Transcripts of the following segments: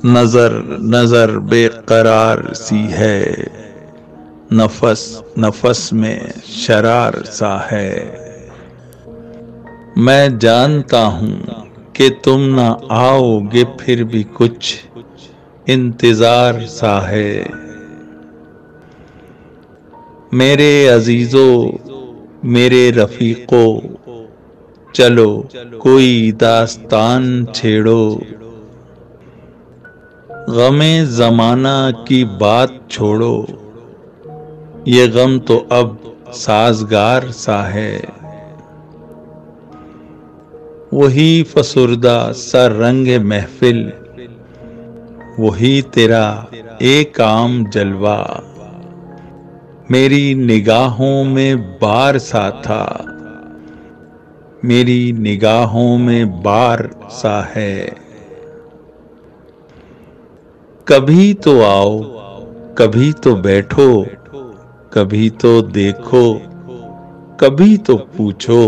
नजर नजर बेकरार सी है, नफस नफस में शरार सा है। मैं जानता हूँ कि तुम ना आओगे, फिर भी कुछ इंतजार सा है। मेरे अजीजों, मेरे रफीकों, चलो कोई दास्तान छेड़ो। गमे जमाना की बात छोड़ो, ये गम तो अब साजगार सा है। वही फसुर्दा सा रंग महफिल, वही तेरा एक आम जलवा, मेरी निगाहों में बार सा था, मेरी निगाहों में बार सा है। कभी तो आओ, कभी तो बैठो, कभी तो देखो, कभी तो पूछो।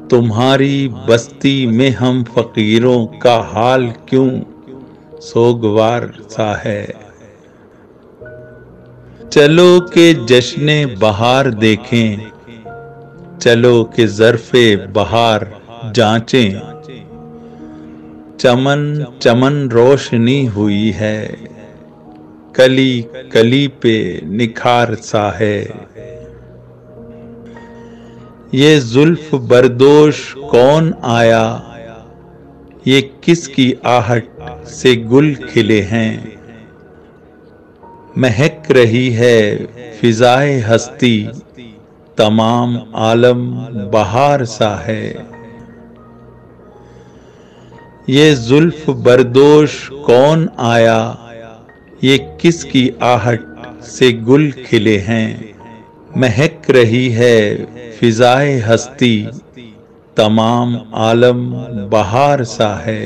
तुम्हारी बस्ती में हम फकीरों का हाल क्यों सोगवार सा है। चलो के जश्ने बहार देखें, चलो के ज़र्फ़े बहार जांचें। चमन चमन रोशनी हुई है, कली कली पे निखार सा है। ये जुल्फ बरदोश कौन आया, ये किसकी आहट से गुल खिले हैं। महक रही है फिजाए हस्ती, तमाम आलम बहार सा है। ये जुल्फ बरदोश कौन आया, ये किसकी आहट से गुल खिले हैं। महक रही है फिजाए हस्ती, तमाम आलम बहार सा है।